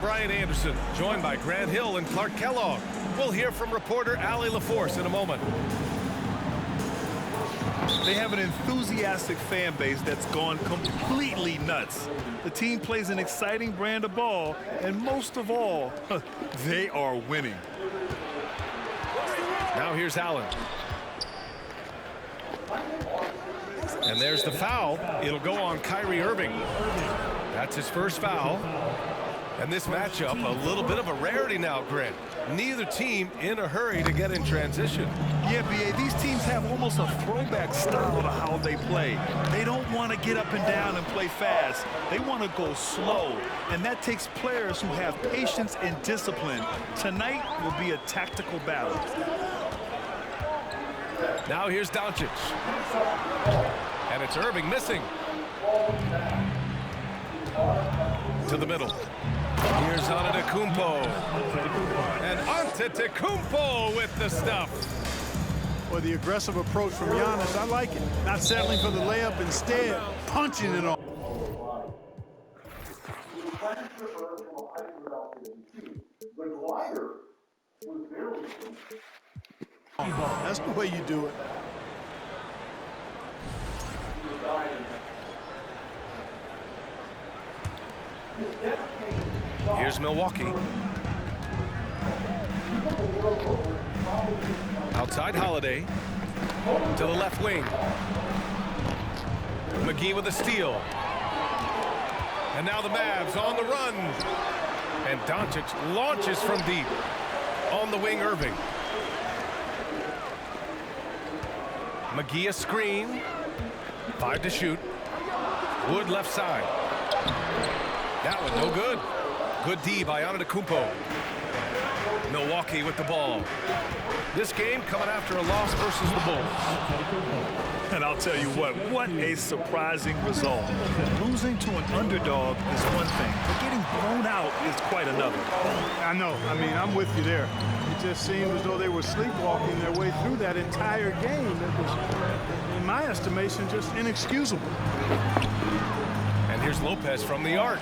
Brian Anderson, joined by Grant Hill and Clark Kellogg. We'll hear from reporter Allie LaForce in a moment. They have an enthusiastic fan base that's gone completely nuts. The team plays an exciting brand of ball, and most of all, they are winning. Now here's Allen. And there's the foul. It'll go on Kyrie Irving. That's his first foul. And this matchup, a little bit of a rarity now, Grant. Neither team in a hurry to get in transition. Yeah, B.A., these teams have almost a throwback style to how they play. They don't want to get up and down and play fast. They want to go slow, and that takes players who have patience and discipline. Tonight will be a tactical battle. Now here's Doncic. And it's Irving missing. To the middle. Here's Antetokounmpo. And Antetokounmpo with the stuff. Well, the aggressive approach from Giannis, I like it. Not settling for the layup, instead punching it on. That's the way you do it. Here's Milwaukee. Outside Holiday. To the left wing. McGee with a steal. And now the Mavs on the run. And Doncic launches from deep. On the wing, Irving. McGee a screen. 5 to shoot. Wood left side. That one no good. Good D by Antetokounmpo. Milwaukee with the ball. This game coming after a loss versus the Bulls. And I'll tell you what a surprising result. Losing to an underdog is one thing, but getting blown out is quite another. I know. I mean, I'm with you there. It just seemed as though they were sleepwalking their way through that entire game. It was, in my estimation, just inexcusable. And here's Lopez from the arc.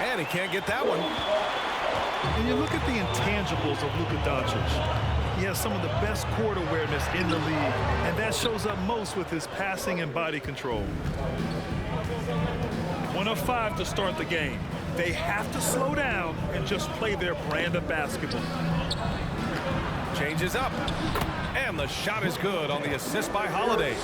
And he can't get that one. And you look at the intangibles of Luka Doncic. He has some of the best court awareness in the league, and that shows up most with his passing and body control. 1 of 5 to start the game. They have to slow down and just play their brand of basketball. Changes up. And the shot is good on the assist by Holiday.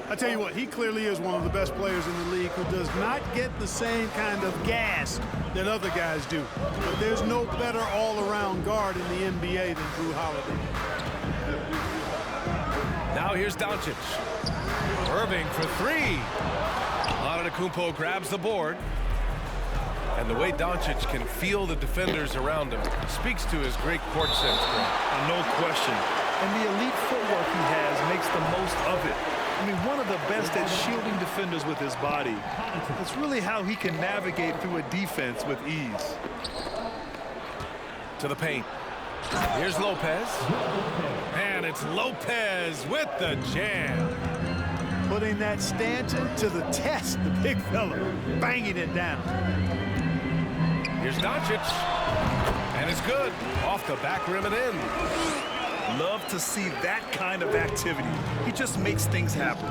I tell you what, he clearly is one of the best players in the league who does not get the same kind of gas that other guys do. But there's no better all-around guard in the NBA than Jrue Holiday. Now here's Doncic. Irving for 3. Antetokounmpo grabs the board. And the way Doncic can feel the defenders around him speaks to his great court sense. No question. And the elite footwork he has makes the most of it. I mean, one of the best at shielding defenders with his body. It's really how he can navigate through a defense with ease. To the paint. Here's Lopez. And it's Lopez with the jam. Putting that Stanton to the test, the big fella, banging it down. Here's Doncic. And it's good. Off the back rim and in. Love to see that kind of activity. He just makes things happen.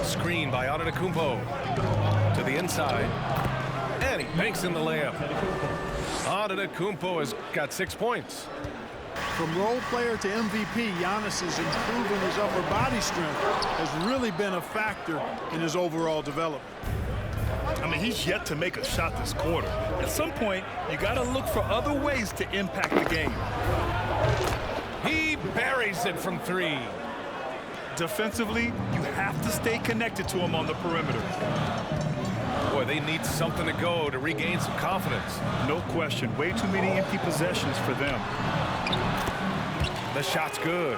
Screen by Antetokounmpo. To the inside. And he banks in the layup. Antetokounmpo has got 6 points. From role player to MVP, Giannis is improving his upper body strength has really been a factor in his overall development. I mean, he's yet to make a shot this quarter. At some point, you got to look for other ways to impact the game. He buries it from 3. Defensively, you have to stay connected to him on the perimeter. Boy, they need something to go to regain some confidence. No question. Way too many empty possessions for them. The shot's good.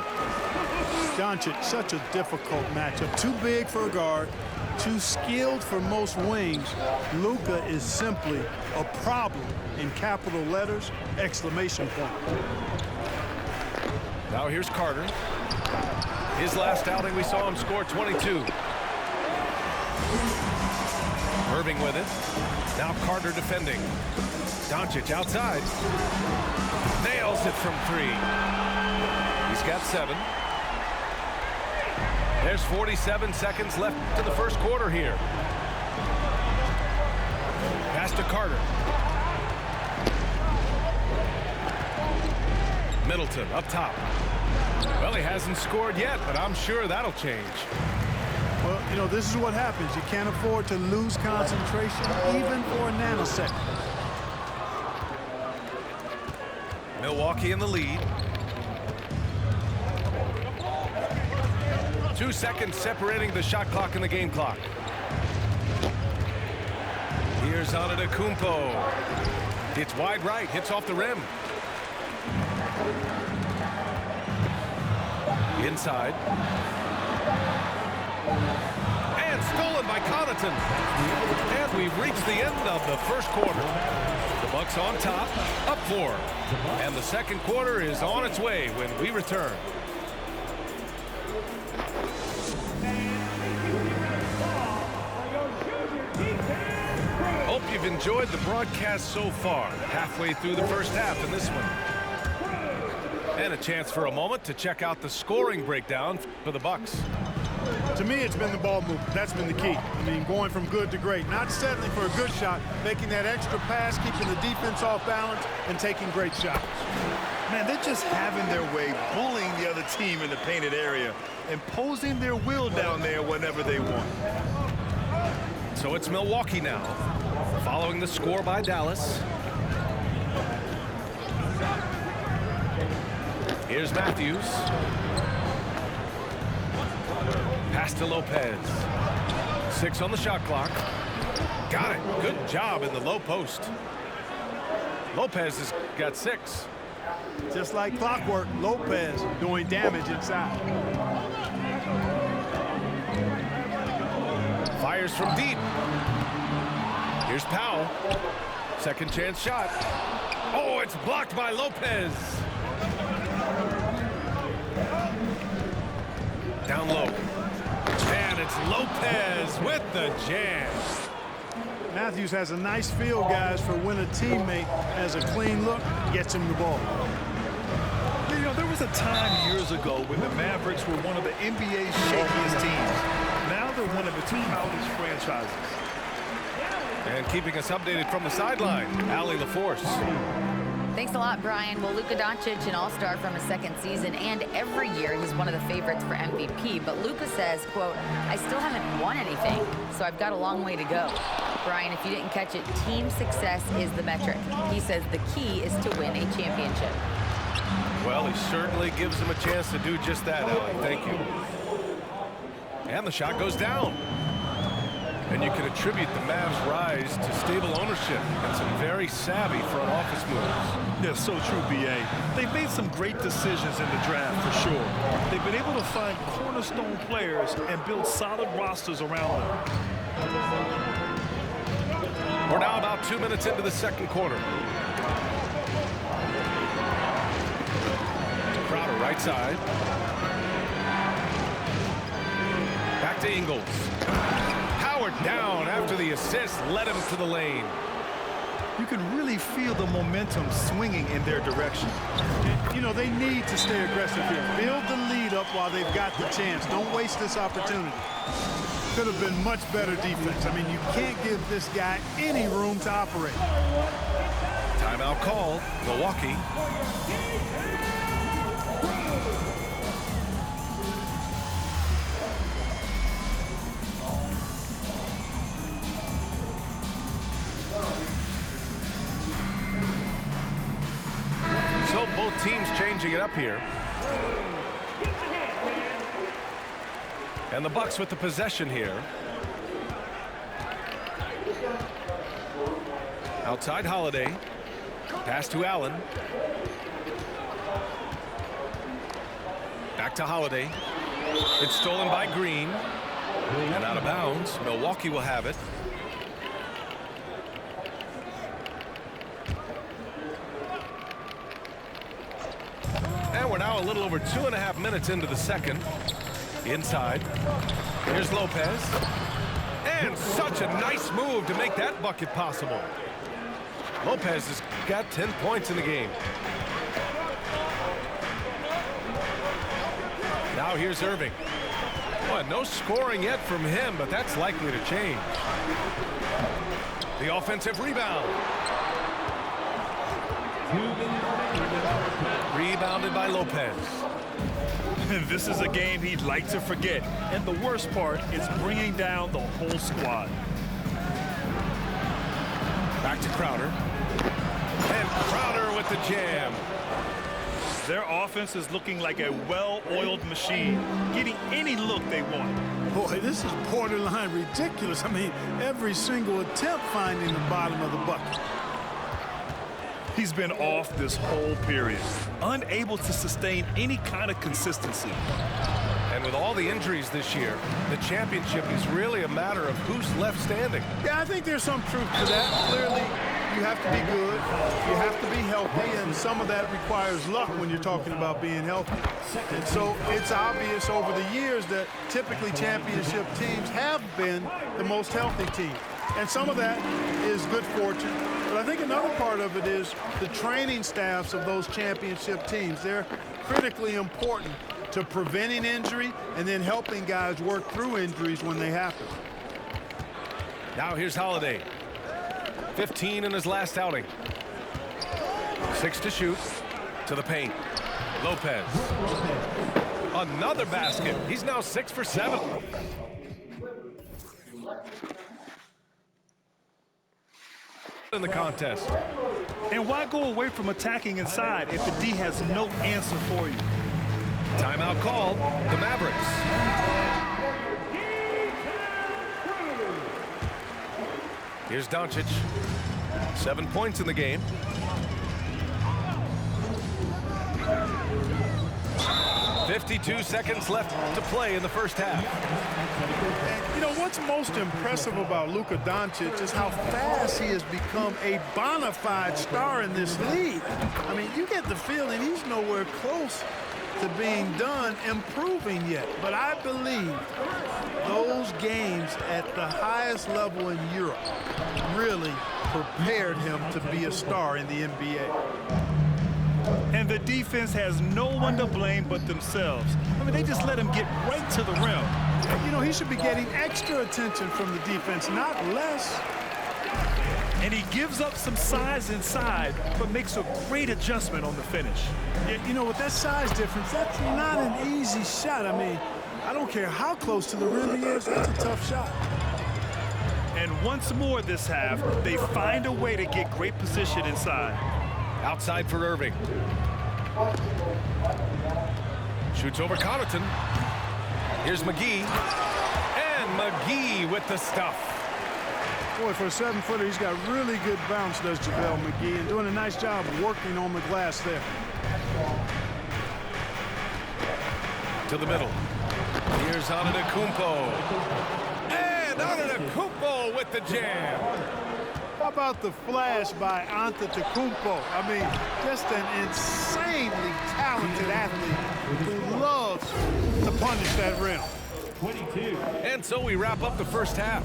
Doncic, such a difficult matchup. Too big for a guard, too skilled for most wings. Luka is simply a problem in capital letters, exclamation point. Now here's Carter. His last outing, we saw him score 22. Irving with it. Now Carter defending. Doncic outside. Nails it from 3. He's got 7. There's 47 seconds left to the first quarter here. Pass to Carter. Middleton up top. Well, he hasn't scored yet, but I'm sure that'll change. Well, you know, this is what happens. You can't afford to lose concentration even for a nanosecond. Milwaukee in the lead. 2 seconds separating the shot clock and the game clock. Here's Antetokounmpo. It's wide right, hits off the rim. Inside. And stolen by Connaughton. And we've reached the end of the first quarter. The Bucks on top, up 4. And the second quarter is on its way when we return. Hope you've enjoyed the broadcast so far. Halfway through the first half in this one. And a chance for a moment to check out the scoring breakdown for the Bucks. To me, it's been the ball movement. That's been the key. I mean, going from good to great. Not settling for a good shot, making that extra pass, keeping the defense off balance, and taking great shots. Man, they're just having their way, bullying the other team in the painted area, imposing their will down there whenever they want. So it's Milwaukee now, following the score by Dallas. Here's Matthews. Pass to Lopez. 6 on the shot clock. Got it. Good job in the low post. Lopez has got 6. Just like clockwork, Lopez doing damage inside. Fires from deep. Here's Powell. Second chance shot. Oh, it's blocked by Lopez. Down low. And it's Lopez with the jam. Matthews has a nice feel, guys, for when a teammate has a clean look, gets him the ball. You know, there was a time years ago when the Mavericks were one of the NBA's shakiest teams. Now they're one of the 2 proudest franchises. And keeping us updated from the sideline, Allie LaForce. Thanks a lot, Brian. Well, Luka Doncic, an all-star from his second season, and every year he's one of the favorites for MVP. But Luka says, quote, I still haven't won anything, so I've got a long way to go. Brian, if you didn't catch it, team success is the metric. He says the key is to win a championship. Well, he certainly gives him a chance to do just that, Allie. Thank you. And the shot goes down. And you can attribute the Mavs' rise to stable ownership and some very savvy front office moves. Yeah, so true, B.A. They've made some great decisions in the draft, for sure. They've been able to find cornerstone players and build solid rosters around them. We're now about 2 minutes into the second quarter. Crowder right side. Back to Ingles. Howard down after the assist led him to the lane. You can really feel the momentum swinging in their direction. You know, they need to stay aggressive here. Build the lead up while they've got the chance. Don't waste this opportunity. Could have been much better defense. I mean, you can't give this guy any room to operate. Timeout called. Milwaukee. So both teams changing it up here. And the Bucks with the possession here. Outside Holiday. Pass to Allen. Back to Holiday. It's stolen by Green. And out of bounds. Milwaukee will have it. And we're now a little over 2.5 minutes into the second. Inside. Here's Lopez. And such a nice move to make that bucket possible. Lopez has got 10 points in the game. Now here's Irving. Well, no scoring yet from him, but that's likely to change. The offensive rebound. Rebounded by Lopez. This is a game he'd like to forget. And the worst part is bringing down the whole squad. Back to Crowder. And Crowder with the jam. Their offense is looking like a well-oiled machine, getting any look they want. Boy, this is borderline ridiculous. I mean, every single attempt finding the bottom of the bucket. He's been off this whole period, unable to sustain any kind of consistency. And with all the injuries this year, the championship is really a matter of who's left standing. Yeah, I think there's some truth to that. Clearly, you have to be good, you have to be healthy, and some of that requires luck when you're talking about being healthy. And so it's obvious over the years that typically championship teams have been the most healthy team. And some of that is good fortune. But I think another part of it is the training staffs of those championship teams. They're critically important to preventing injury and then helping guys work through injuries when they happen. Now here's Holiday. 15 in his last outing. 6 to shoot. To the paint. Lopez. Another basket. He's now 6 for 7. In the contest. And why go away from attacking inside if the D has no answer for you? Timeout called. The Mavericks. Here's Doncic. 7 points in the game. "52 seconds left to play in the first half. And, you know, what's most impressive about Luka Doncic is how fast he has become a bona fide star in this league. I mean, you get the feeling he's nowhere close to being done improving yet. But I believe those games at the highest level in Europe really prepared him to be a star in the NBA. And the defense has no one to blame but themselves. I mean, they just let him get right to the rim. You know, he should be getting extra attention from the defense, not less. And he gives up some size inside, but makes a great adjustment on the finish. You know, with that size difference, that's not an easy shot. I mean, I don't care how close to the rim he is, that's a tough shot. And once more this half, they find a way to get great position inside. Outside for Irving. Shoots over Connaughton. Here's McGee. And McGee with the stuff. Boy, for a 7-footer, he's got really good bounce, does JaVale McGee, and doing a nice job working on the glass there. To the middle. Here's Antetokounmpo. And Antetokounmpo with the jam. How about the flash by Antetokounmpo? I mean, just an insanely talented athlete who loves to punish that rim. 22. And so we wrap up the first half.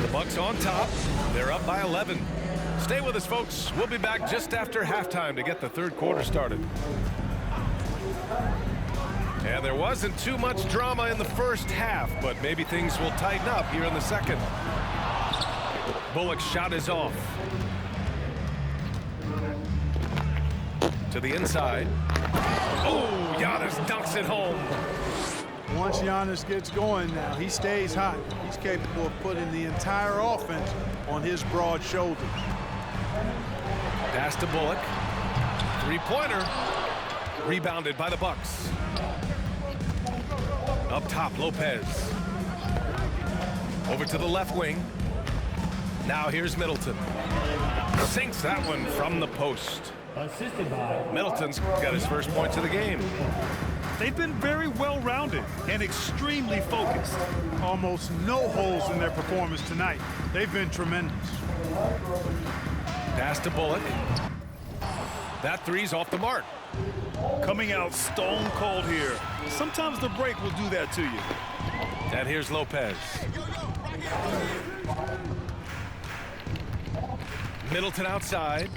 The Bucks on top. They're up by 11. Stay with us, folks. We'll be back just after halftime to get the third quarter started. And there wasn't too much drama in the first half, but maybe things will tighten up here in the second. Bullock's shot is off. To the inside. Oh, Giannis dunks it home. Once Giannis gets going now, he stays hot. He's capable of putting the entire offense on his broad shoulders. Pass to Bullock. Three-pointer. Rebounded by the Bucks. Up top, Lopez. Over to the left wing. Now here's Middleton. Sinks that one from the post. Middleton's got his first points of the game. They've been very well-rounded and extremely focused. Almost no holes in their performance tonight. They've been tremendous. Pass to Bullock. That three's off the mark. Coming out stone cold here. Sometimes the break will do that to you. And here's Lopez. Middleton outside.